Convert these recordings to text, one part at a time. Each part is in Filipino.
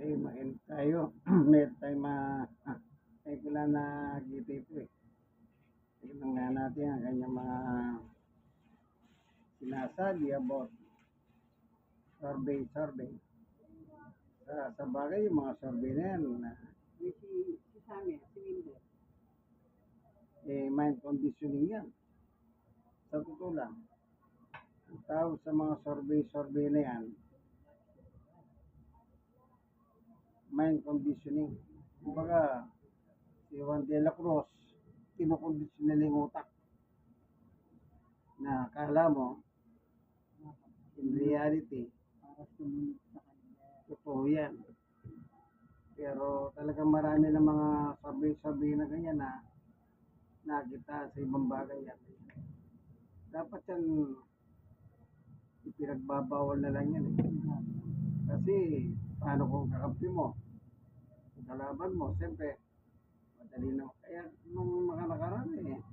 Eh, mainit tayo. Meron tayong may kailan na GT2 eh. Tignan nga natin ang kanyang mga sinasabi about survey. Sa bagay, yung mga survey na yan, si Sammy, si Winder, mind conditioning yan. Sa totoo lang, ang tawag sa mga survey na yan, mind conditioning. Kumbaga, si Juan de la Cruz, kinukondisyon nila yung utak na akala mo, in reality, totoo yan. Pero talagang marami ng mga survey na ganyan na nakita sa ibang bagay yan. Dapat yan, ipinagbabawal na lang yan eh. Kasi, paano kung kakampi mo? Kung kalaban mo, siyempre, madali na. Kaya, nung mga nakaraan eh,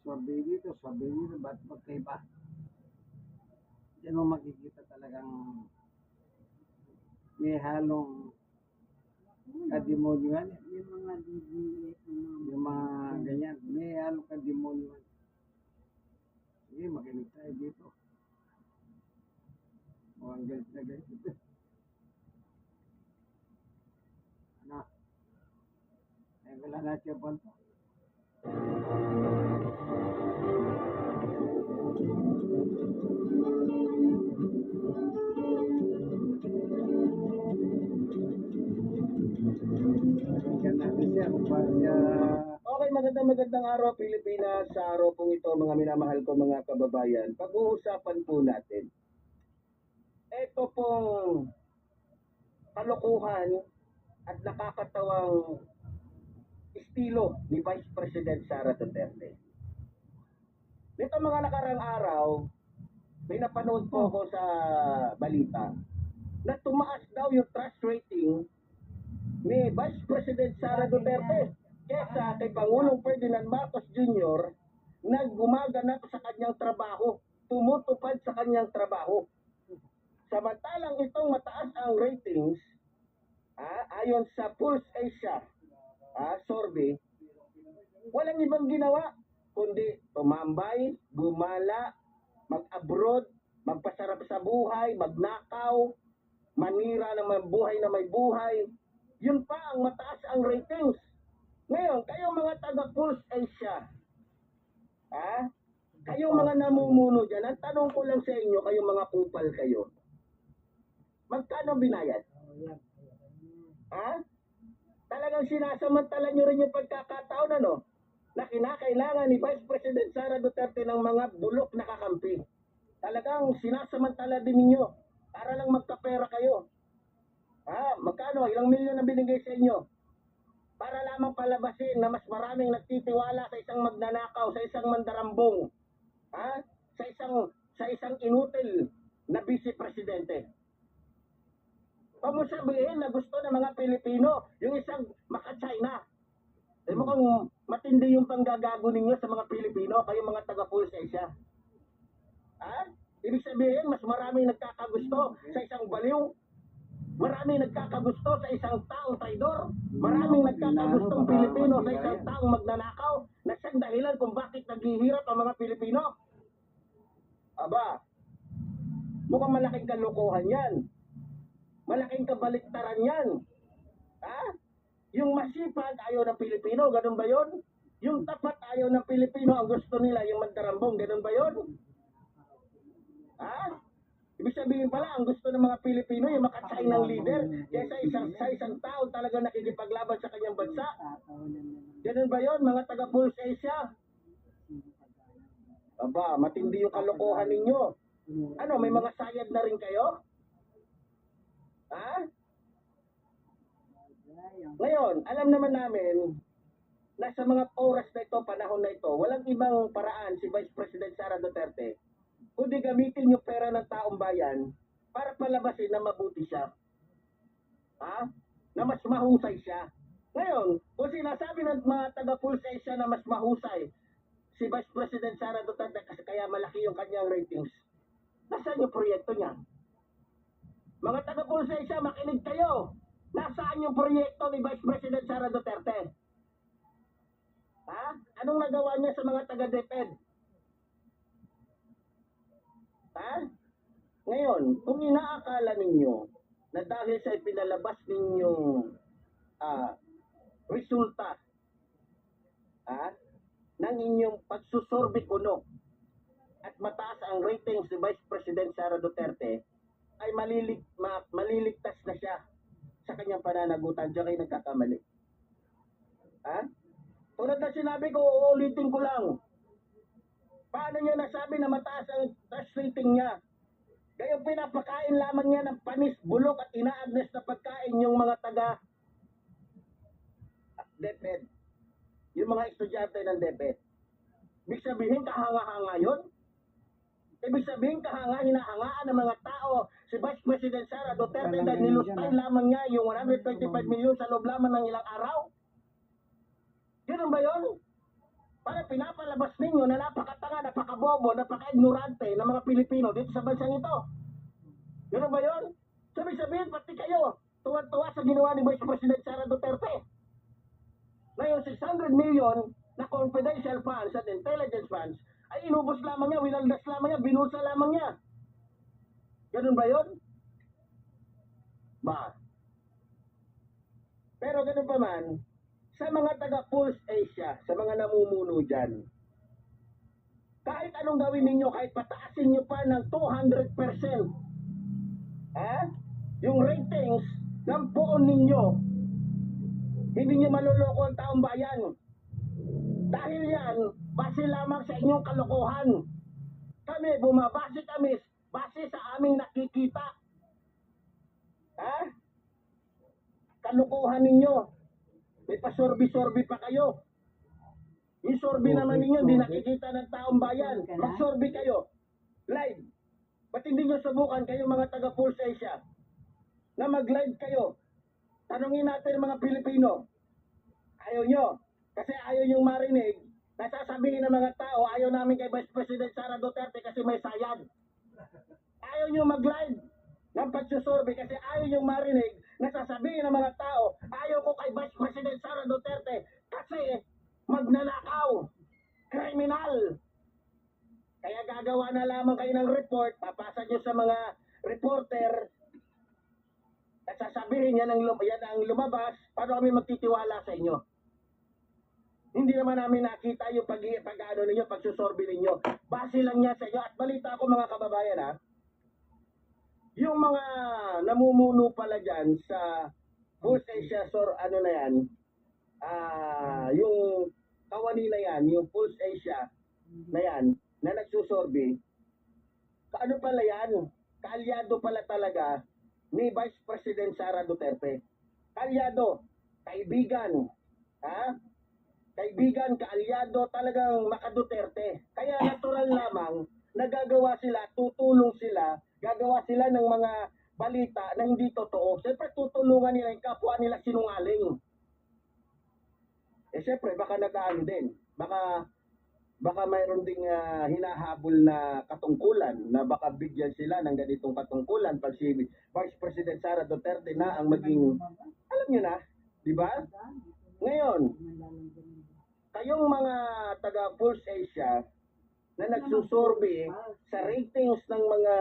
survey dito, ba't magkaiba? Diyan mo makikita talagang may halong kademonyohan. Yung mga DBS, yung mga ganyan, may halong kademonyohan. Sige, makinig tayo dito. Mukhang galit na galit ito. Ano? Ay, wala na siya po. Okay, magandang araw Pilipinas. Sa araw pong ito, mga minamahal ko mga kababayan, pag-uusapan po natin ito pong kalokohan at nakakatawang estilo ni Vice President Sara Duterte. Nito mga nakarang araw, may napanood po ako sa balita na tumaas daw yung trust rating ni Vice President Sara Duterte kesa kay Pangulong Ferdinand Marcos Jr. na gumaganap sa kanyang trabaho, tumutupad sa kanyang trabaho. Samantalang itong mataas ang ratings, ayon sa Pulse Asia survey, walang ibang ginawa kundi tumambay, gumala, mag-abroad, magpasarap sa buhay, magnakaw, manira ng may buhay na may buhay. Yun pa ang mataas ang ratings. Ngayon, kayong mga taga-Pulse Asia, kayong mga namumuno dyan, ang tanong ko lang sa inyo, kayong mga kupal kayo, magkano binayad? Talagang sinasamantala nyo rin yung pagkakataon, ano? Na kinakailangan ni Vice President Sara Duterte ng mga bulok na kakampi. Talagang sinasamantala din ninyo para lang magkapera kayo. Magkano? Ilang milyon na binigay sa inyo? Para lamang palabasin na mas maraming nagtitiwala sa isang magnanakaw, sa isang mandarambong, sa isang inutil na vice-presidente. Paano sabihin na gusto ng mga Pilipino yung isang maka-China? Eh mukhang matindi yung panggagago ninyo sa mga Pilipino, kayo mga taga-Pulse Asia. Ibig sabihin, mas maraming nagkakagusto sa isang baliw, maraming nagkakagusto sa isang taong traidor, maraming nagkakagustong Pilipino sa isang taong magnanakaw na siyang dahilan kung bakit naghihirap ang mga Pilipino. Aba, mukhang malaking kalokohan yan. Malaking kabaliktaran yan. Yung masipag ayaw ng Pilipino, ganun ba yun? Yung tapat ayaw ng Pilipino, ang gusto nila yung mandarambong, ganun ba yun? Ibig sabihin pala, ang gusto ng mga Pilipino yung makatsain ng leader kaya sa isang tao talaga nakikipaglaban sa kanyang bansa. Ganun ba yun, mga taga-Pulse Asia? Aba, matindi yung kalokohan ninyo. Ano, may mga sayad na rin kayo? Ngayon, alam naman namin na sa mga oras na ito, panahon na ito, walang ibang paraan si Vice President Sara Duterte kundi gamitin yung pera ng taong bayan para palabasin na mabuti siya. Na mas mahusay siya. Ngayon, kung sinasabi ng mga taga-Pulse Asia na mas mahusay si Vice President Sara Duterte kasi kaya malaki yung kanyang ratings, nasaan yung proyekto niya? Mga taga-Pulsesya, makinig kayo. Nasaan yung proyekto ni Vice President Sara Duterte? Ha? Anong nagawa niya sa mga taga-DepEd? Ha? Ngayon, kung inaakala ninyo na dahil sa ipinalabas ninyong resulta ng inyong pagsusorbi kuno at mataas ang ratings ni Vice President Sara Duterte, ay maliligtas na siya sa kanyang pananagutan. Diyan kayo nagkakamali. Ha? Tulad na sinabi ko, uulitin ko lang. Paano niya nasabi na mataas ang trust rating niya? Kaya pinapakain lamang niya ng panis, bulok at inaagnes na pagkain yung mga taga DepEd. Yung mga estudyante ng DepEd. Ibig sabihin, kahanga-hanga yun? Ibig sabihin, hinahangaan ng mga tao si Vice President Sara Duterte dahil nilustay lamang niya yung 125 million sa loob lamang ng ilang araw? Yun ba yun? Para pinapalabas ninyo na napakatanga, napakabobo, napaka-ignorante ng mga Pilipino dito sa bansang ito. Yun ba yun? Sabi-sabihin, pati kayo, tuwa-tuwa sa ginawa ni Vice President Sara Duterte. Na yung 600 million na confidential funds at intelligence funds ay inubos lamang niya, winaldas lamang niya, binusa lamang niya. Ganun ba yun? Ba? Pero ganun pa man, sa mga taga-Pulse Asia, sa mga namumuno dyan, kahit anong gawin ninyo, kahit pataasin nyo pa ng 200%, yung ratings ng poon ninyo, hindi nyo maluloko ang taong bayan. Dahil yan, base lamang sa inyong kalokohan. Kami, bumabase kami, base sa aming nakikita. Kalokohan ninyo. May pasorbi-sorbi pa kayo. Yung sorbi naman ninyo, hindi nakikita ng taong bayan. Magsorbi kayo. Live. Ba't hindi nyo subukan kayo mga taga-Pulse Asia na mag-live kayo? Tanungin natin mga Pilipino. Ayaw nyo. Kasi ayaw nyong marinig. Nasasabihin ng mga tao, ayaw namin kay Vice President Sara Duterte kasi may sayad. Ayaw nyo mag-live ng pagsusorbe kasi ayaw nyong marinig. Nasasabihin ng mga tao, ayaw ko kay Vice President Sara Duterte kasi magnanakaw, kriminal. Kaya gagawa na lamang kayo ng report, papasa nyo sa mga reporter, at sasabihin yan ang lumabas, paano kami magtitiwala sa inyo? Hindi naman namin nakita yung pag-ano ninyo, pagsusorbe ninyo. Base lang niya sa inyo. At balita ako mga kababayan yung mga namumuno pala dyan sa Pulse Asia, ano na yan, yung kawani na yan, yung Pulse Asia na yan, na nagsusorbe, ano pala yan? Kaalyado pala talaga ni Vice President Sara Duterte. Kaalyado, kaibigan, kaibigan, kaalyado, talagang maka-Duterte. Kaya natural lamang, nagagawa sila, tutulong sila, gagawa sila ng mga balita na hindi totoo. Siyempre, tutulungan nila yung kapwa nila sinungaling. Siyempre, baka nag-aano din. Baka mayroon ding hinahabol na katungkulan na baka bigyan sila ng ganitong katungkulan pag si Vice President Sara Duterte na ang maging, alam nyo na, di ba? Ngayon, kayong mga taga-Pulse Asia na nagsusorbe sa ratings ng mga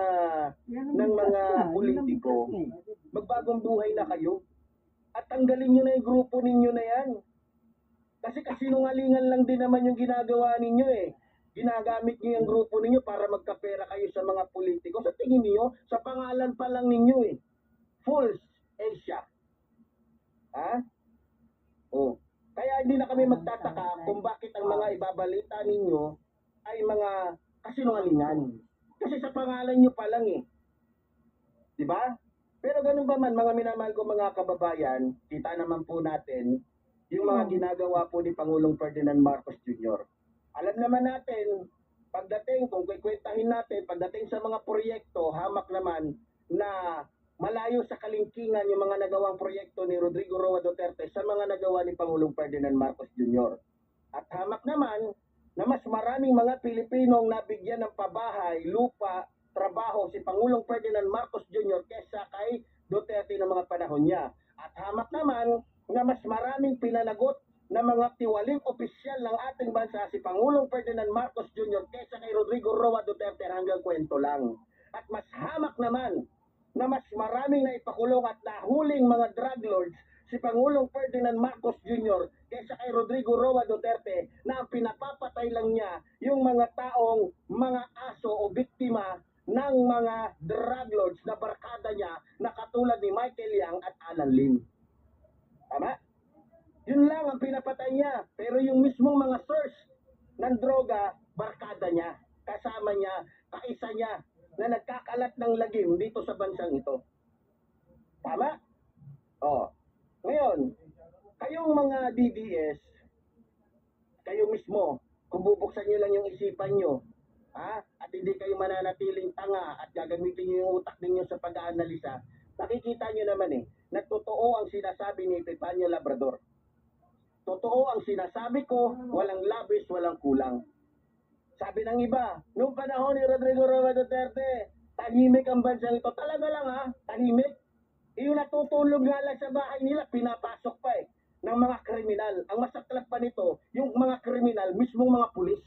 politiko, magbagong buhay na kayo at tanggalin nyo na yung grupo ninyo na yan. Kasi kasinungalingan lang din naman yung ginagawa ninyo Ginagamit nyo yung grupo ninyo para magkapera kayo sa mga politiko. Sa tingin niyo, sa pangalan pa lang ninyo Pulse Asia. Kaya hindi na kami magtataka kung bakit ang mga ibabalita ninyo ay mga kasinungalingan. Kasi sa pangalan nyo pa lang Di ba? Pero ganun ba man, mga minamahal ko mga kababayan, kita naman po natin yung mga ginagawa po ni Pangulong Ferdinand Marcos Jr. Alam naman natin, pagdating, kung kikwentahin natin, pagdating sa mga proyekto, hamak naman na malayo sa kalingkingan yung mga nagawang proyekto ni Rodrigo Roa Duterte sa mga nagawa ni Pangulong Ferdinand Marcos Jr. At hamak naman na mas maraming mga Pilipinong nabigyan ng pabahay, lupa trabaho si Pangulong Ferdinand Marcos Jr. kesa kay Duterte ng mga panahon niya. At hamak naman na mas maraming pinanagot na mga tiwaling opisyal ng ating bansa si Pangulong Ferdinand Marcos Jr. kesa kay Rodrigo Roa Duterte hanggang kwento lang. At mas hamak naman na mas maraming naipakulong at nahuling mga drug lords si Pangulong Ferdinand Marcos Jr. kesa kay Rodrigo Roa Duterte na ang pinapapatay lang niya yung mga taong mga aso o biktima ng mga drug lords na barkada niya na katulad ni Michael Yang at Alan Lim. Tama? Yun lang ang pinapatay niya. Pero yung mismong mga source ng droga, barkada niya, kasama niya, kaisa niya na nagkakalat ng lagim dito sa bansang ito. Tama? O. Ngayon, kayong mga DDS, kayo mismo, kung bubuksan nyo lang yung isipan nyo, at hindi kayo mananatiling tanga at gagamitin nyo yung utak ninyo sa pag-aanalisa, nakikita nyo naman na totoo ang sinasabi ni Epifanio Labrador. Totoo ang sinasabi ko, walang labis, walang kulang. Sabi ng iba, nung panahon ni Rodrigo Roa Duterte, tahimik ang bansang ito. Talaga lang tahimik. Yung natutulog nga lang sa bahay nila, pinapasok pa ng mga kriminal. Ang masaklap pa nito, yung mga kriminal, mismong mga pulis.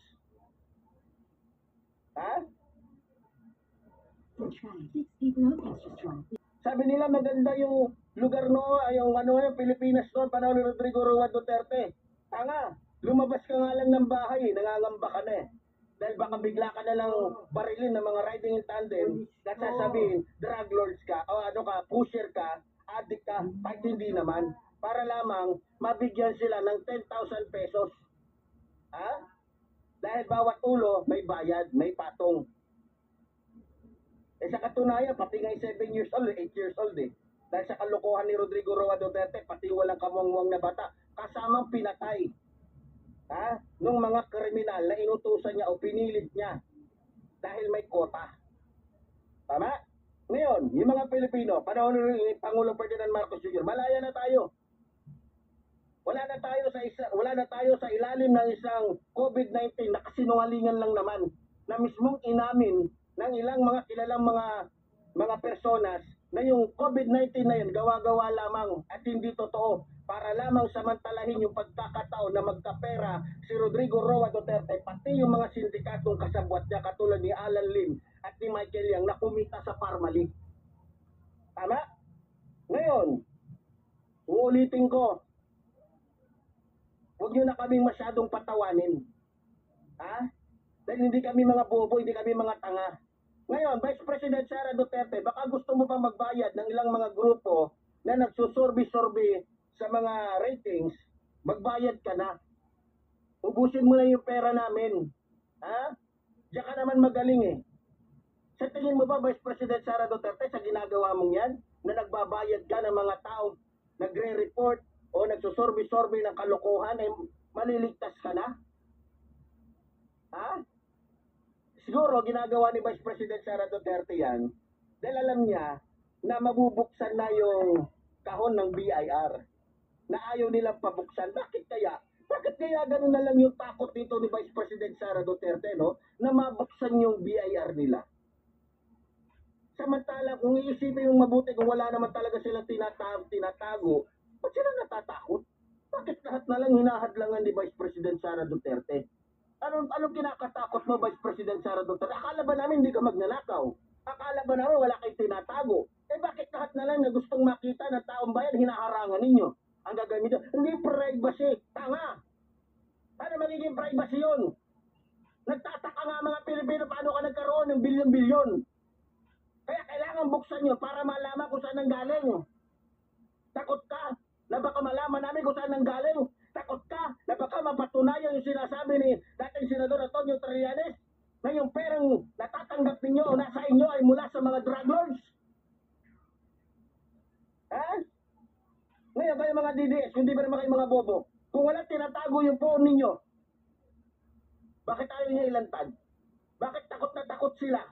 Sabi nila maganda yung lugar yung Pilipinas noon, panahon ni Rodrigo Roa Duterte. Tanga, lumabas ka nga lang ng bahay, nangangamba ka na Dahil baka bigla ka na lang barilin ng mga riding in tandem, sasabihin, drug lords ka, o pusher ka, addict ka, kahit hindi naman. Para lamang mabigyan sila ng 10,000 pesos. Dahil bawat ulo may bayad, may patong. Sa katunayan, pati nga 7 years old, 8 years old Dahil sa kalokohan ni Rodrigo Roa Duterte, pati walang kamungwang na bata, kasamang pinatay. Nung mga kriminal na inutusan niya o pinilit niya dahil may kota. Tama? Ngayon, yung mga Pilipino, panahon ni Pangulong Ferdinand Marcos Jr., malaya na tayo. Wala na tayo sa ilalim ng isang COVID-19 na kasinungalingan lang naman na mismong inamin ng ilang mga kilalang mga personas na yung COVID-19 na yun gawa-gawa lamang at hindi totoo para lamang samantalahin yung pagkakataon na magkapera si Rodrigo Roa Duterte pati yung mga sindikatong kasabwat niya katulad ni Alan Lim at ni Michael Yang na kumita sa Parmalee. Tama? Ngayon, uulitin ko, huwag nyo na kaming masyadong patawanin. Dahil hindi kami mga bobo, hindi kami mga tanga. Ngayon, Vice President Sara Duterte, baka gusto mo pa magbayad ng ilang mga grupo na nagsusurvey-survey sa mga ratings, magbayad ka na. Ubusin mo na yung pera namin. Diyan ka naman magaling Sa tingin mo ba, Vice President Sara Duterte, sa ginagawa mong yan, na nagbabayad ka ng mga taong nagre-report o nagsusurvey-survey ng kalokohan, maliligtas ka na? Siguro ginagawa ni Vice President Sara Duterte yan dahil alam niya na mabubuksan na yung kahon ng BIR na ayaw nilang pabuksan. Bakit kaya? Bakit kaya ganun na lang yung takot dito ni Vice President Sara Duterte na mabuksan yung BIR nila? Samantala kung iisipin yung mabuti kung wala naman talaga silang tinatago, ba't sila natatakot? Bakit lahat na lang hinahadlangan ni Vice President Sara Duterte? Anong kinakatakot mo, Vice President Sara Duterte? Akala ba namin hindi ka magnanakaw? Akala ba namin wala kayong tinatago? Bakit lahat na lang na gustong makita ng taong bayan hinaharangan ninyo? Ang gagamit nyo, hindi privacy. Tanga! Paano magiging privacy yun? Nagtataka nga mga Pilipino paano ka nagkaroon ng bilyon-bilyon. Kaya kailangan buksan nyo para malaman kung saan nanggaling. Takot ka na baka malaman namin kung saan nanggaling. Takot ka na baka mapatunayan yung sinasabi ni dating Senador Antonio Trillanes na yung perang natatanggap ninyo o nasa inyo ay mula sa mga drug lords. Ngayon kayo mga DDS, hindi ba naman kayo mga bobo? Kung wala tinatago yung phone ninyo, bakit ayaw niya ilantad? Bakit takot na takot sila?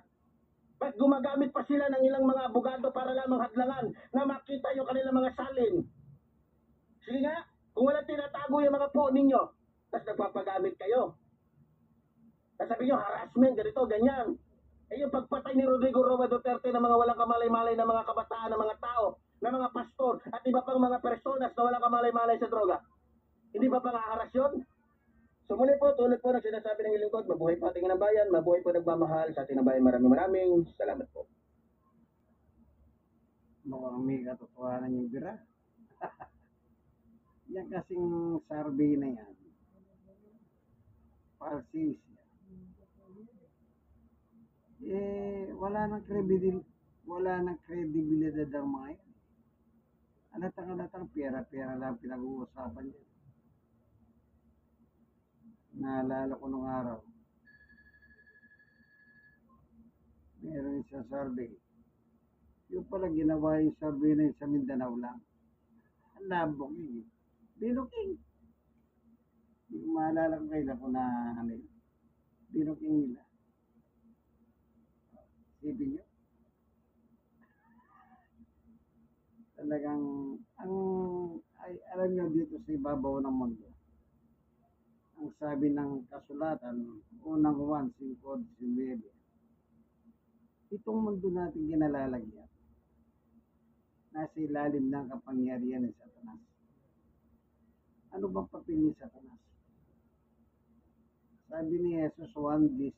Bakit gumagamit pa sila ng ilang mga abogado para lamang hadlangan na makita yung kanilang mga salin? Sige nga, kung wala tinatago yung mga phone ninyo, tapos nagpapagamit kayo. Tapos sabi nyo, harassment, ganito, ganyan. Eh yung pagpatay ni Rodrigo Roa Duterte ng mga walang kamalay-malay na mga kabataan, ng mga tao, ng mga pastor, at iba pang mga personas na walang kamalay-malay sa droga. Hindi ba pangaharas yun? So muli po, tulad po ng sinasabi ng lingkod, mabuhay po ating ng bayan, mabuhay po nagmamahal sa ating bayan. Maraming salamat po. Mukhang may katotohanan yung bira. Yan kasing survey na yan, falsis yan. Wala nang kredibilidad ang mga yan. Alatang pera-pera lang pinag-uusapan yan. Naalala ko nung araw, meron isang survey. Yung pala ginawa yung survey na yun sa Mindanao lang. Ang labok yun. Binuking. Hindi ko maalala kung kailan ko na ano yun. Binuking nila. Sipin nyo. Talagang, alam nyo dito sa ibabaw ng mundo, ang sabi ng kasulatan, unang 1:5-19, itong mundo natin ginalalagyan, nasa ilalim ng kapangyarihan ng Satanas. Ano bang papel ni Satanas? Sabi ni Jesus, one this,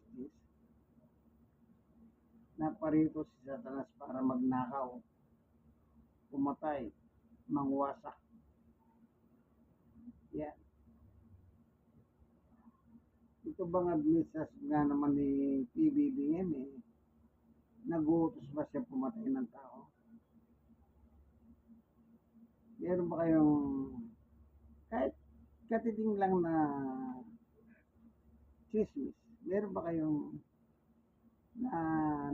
naparito si Satanas para magnakaw, pumatay, mangwasak. Yan. Ito bang administrasyon nga naman ni PBBM nag-uutos ba siya pumatay ng tao? Meron ba kayong kahit katiting lang na chismis, meron ba kayong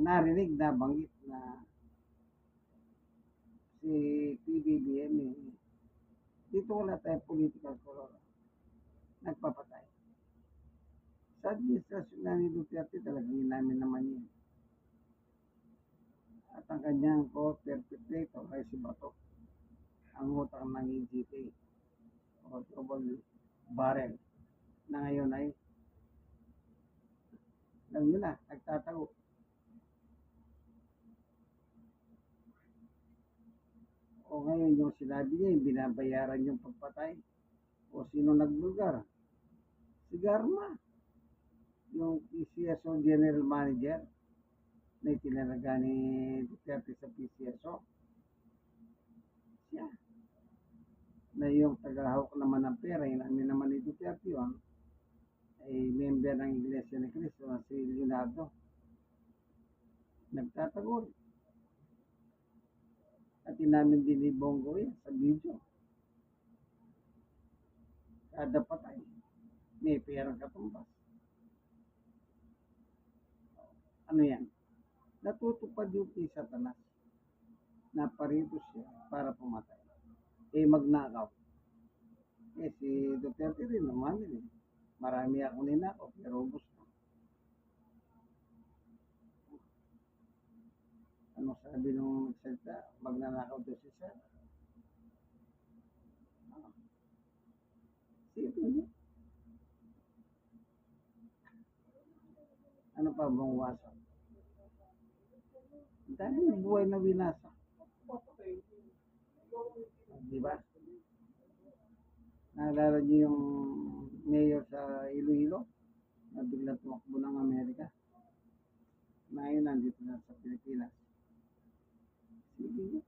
narinig na banggit na si PBBM dito wala tayong political corona, nagpapatay. Sa administrasyon na ni Duterte talagang namin naman yun. At ang kanyang co-perpetrator ay si Bato, ang utang ng EGP o double barrel na ngayon ay alam nyo na, nagtatago. O ngayon yung sinabi niya, yung binabayaran yung pagpatay. O sino nagbulgar? Si Garma, yung PCSO General Manager na itinalaga ni Duterte sa PCSO. Siya. Na yung tagahawak naman ng pera, inamin naman ni Duterte yun, ay member ng Iglesia ni Cristo na si Leonardo. Nagtatagol. At inamin din ni Bongo yan sa video. Kada patay, may perang katumbas. Ano yan? Natutupad yung kay Satanas. Naparito siya para pumatay. Magnakaw. Si Duterte rin umamin eh. Marami akong ninakaw, pero gusto. Ano sabi nung nagsalita? Magnanakaw daw si Sara. Sino niya? Ano pa bang wasak? Dahil buhay na winasak. Di ba? Naalala niyo yung mayor sa Iloilo na bigla tumakbo ng Amerika? Ngayon nandito na sa Pilipinas. Sige,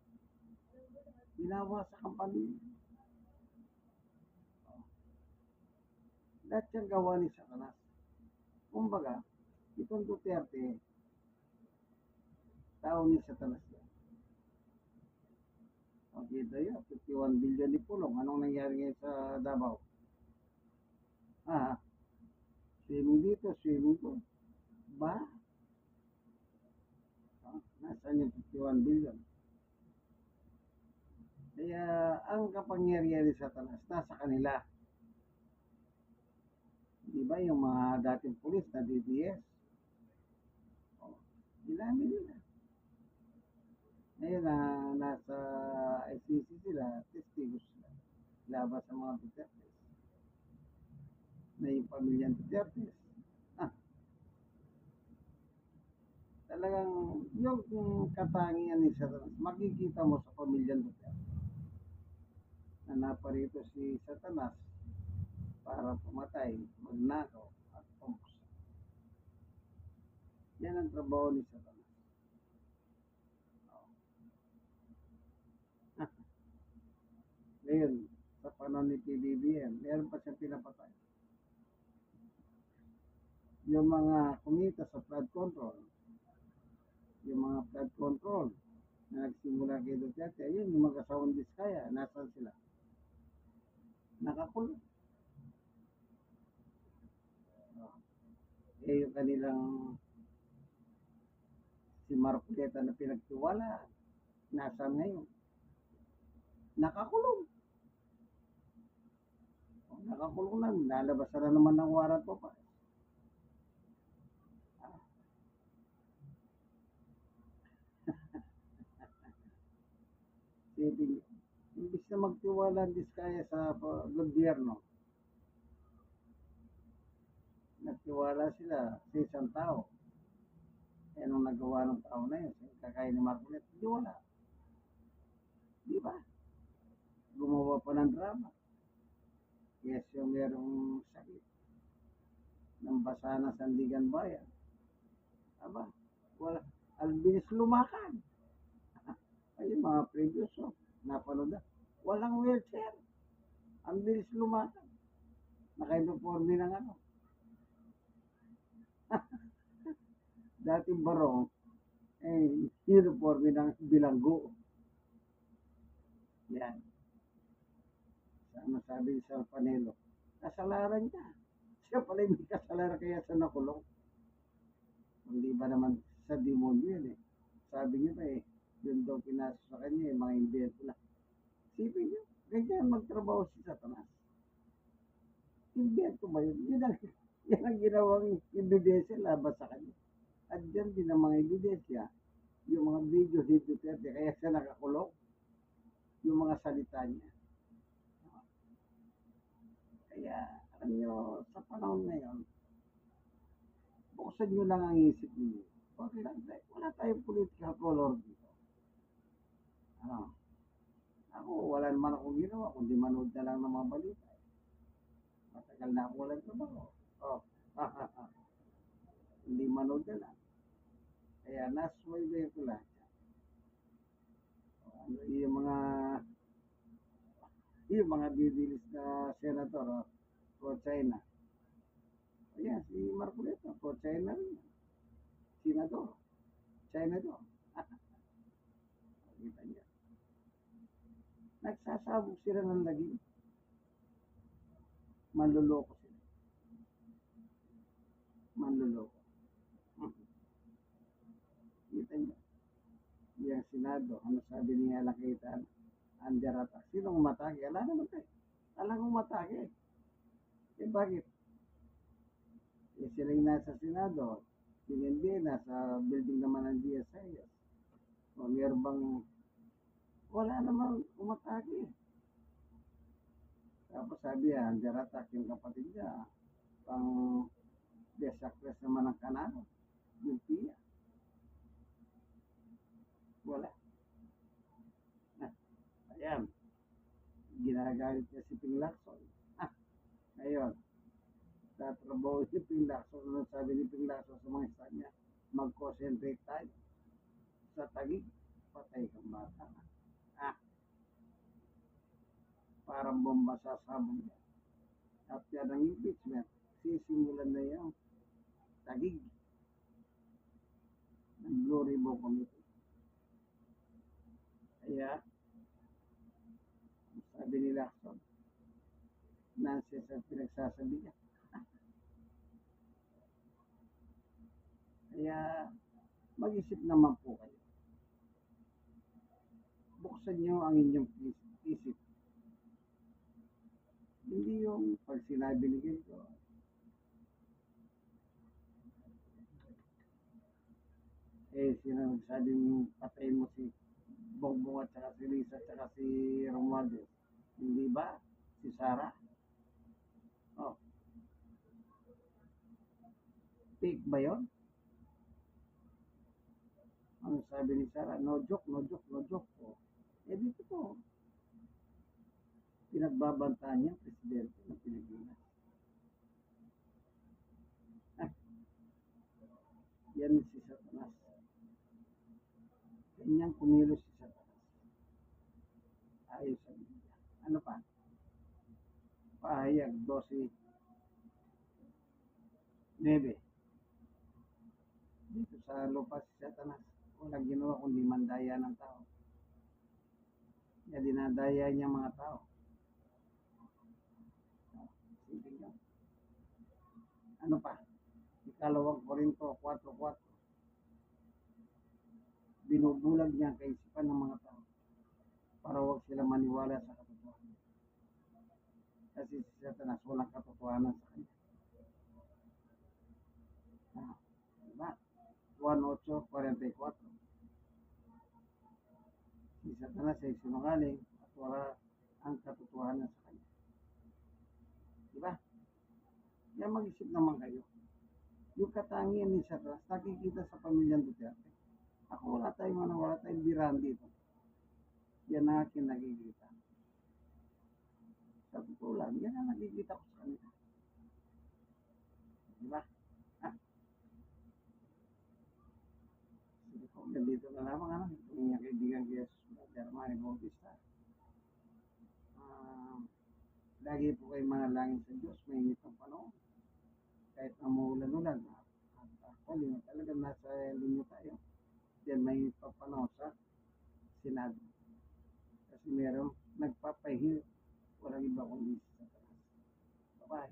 binawasak ang pamilya. Lahat yung gawa ni Satanas. Kumbaga, itong Duterte, tao ni Satanas yan. Okay, tayo, 51 billion ni Pulong. Anong nangyari ngayon sa Davao? Swimming dito, swimming ko. Ba? Nasaan yung 51 billion? Kaya, ang kapangyarihan ni Satanas nasa kanila. Di ba yung mga dating pulis na DDS? Ilamin nila. Ngayon na nasa ICC sila, testigos sila. Laban sa mga Duterte. Na yung pamilyang Duterte. talagang yung katangian ni Satanas, makikita mo sa pamilya Duterte na naparito si Satanas para pumatay, magnakaw, at pumuksa. Yan ang trabaho ni Satanas. Ngayon, sa panahon ni PBBM, meron pa siyang pinapatay. Yung mga kumita sa flood control, yung mga flood control na nagsimula kay Duterte, ayun, yung mga kasawang Diskaya, nasan sila? Nakakulong. Eh, yung kanilang si Marcoleta na pinagtiwala, nasaan ngayon? Nakakulong. Nakakulong lang, lalabas na naman ng warat po pa. Sabi, imbis na magtiwala ang Diskaya sa gobyerno, nagtiwala sila sa isang tao. Eh, anong nagawa ng tao na yun? Kakaya ni Marcoleta, di wala. Di ba? Gumawa pa ng drama. Yes, yung merong sakit ng basa na Sandigan Bayan. Aba, wala. Ang bilis lumakad. Ay, yung mga previous, napanood na. Walang wheelchair. Ang bilis lumakad. Naka-uniforme ng ano. Dating barong, eh, uniforme ng bilanggo. Yan. Ano sabi ni Sir Panelo? Kasalaran niya. Siya pala yung may kasalaran kaya sa nakulong. Hindi ba naman sa demonyo yun eh. Sabi niya ba eh, yun daw pinasok sa kanya eh, mga invento lang. Sipin niyo, ganyan magtrabaho si Satanas. Invento ba yun? Yan ang ginawang ebidensya laban sa kanya. At dyan din ang mga ebidensya, yung mga video ni Duterte, kaya siya nakakulong, yung mga salita niya. Kaya, alam niyo, sa panahon ngayon, buksan niyo lang ang isip niyo. Wala tayong political color dito. Ano? Ako, wala naman akong ginawa, kundi manood na lang ng mga balita. Matagal na ako walang trabaho. Oh, hindi manood na lang. Kaya nasway ko lang. Ano, yung mga bibilis na senator, pro China. Ayan, si Marcoleta, pro China rin. Senador. China do. Kita niya. Nagsasabog sila ng lagi. Manluloko sila. Manluloko. Kita niya. Yung Senado, ano sabi niya nakita, Anjarata. Sinong umatake? Ala naman tayo. Alang umatake. Eh bakit? Eh sila yung nasa Senado. Sinindi nasa building naman ng DSIS. O meron bang wala namang umatake. Tapos sabi niya, Anjarata yung kapatid niya. Pang best actress naman ng Kanano. Yung tiya. Wala. Ayan. Ginagalit niya si Ping Lacson. Ngayon, tatrabaho si Ping Lacson. Ano sabi ni Ping Lacson sa mga isa niya? Mag-concentrate tayo sa tagig. Patay kang bata. Parang bomba sa sabong niya. At yan ang impeachment. Sisimulan na yung tagig ng Glory Bow Committee. Kaya, sabi ni Lacson, nonsense ang pinagsasabi niya. Kaya, mag-isip naman po kayo. Buksan niyo ang inyong isip. Hindi yung pag sinabi ni ganito, sinasabing patay mo si Bongbong at saka si Lisa at saka si Romualdez. Hindi ba? Si Sarah? Oh. Fake ba yun? Ang sabi ni Sarah, no joke, no joke, no joke po. Eh dito po, pinagbabantaan niya presidente ng Pilipinas. Ah, yan si Satanas. Kanyang kumilos si Satanas. Ayos sa Biblia. Ano pa? Pahayag 12:9. Dito sa lupa si Satanas, walang ginawa kundi mandaya ng tao. Kaya dinadaya niya mga tao. Sige nga. Ano pa? Ikalawang Korinto 4:4. Binubulag niya ang kaisipan ng mga tao para huwag sila maniwala sa katotohanan. Kasi si Satanas walang katotohanan sa kanya. Diba? Juan 8:44. Si Satanas ay sinungaling at wala ang katotohanan sa kanya. Diba? Kaya mag-isip naman kayo. Yung katangian ni Satanas, nakikita sa pamilyang Duterte. Ako wala tayong birahan dito. Yan ang aking nakikita. Sa totoo lang, yan ang nakikita ko sa kanila. Diba? Ha? Sige po, ganito na lamang ano. Itong inyong kaibigan kaya Brother Manny Bautista. Lagi po kayo mga langin sa Diyos, may init ang panahon. Kahit na maulan-ulan. At actually, talagang nasa linyo tayo. Yan may init ang panahon sa Senado. Kasi meron nagpapahiyo. Walang iba kundi sa taas. Bye-bye.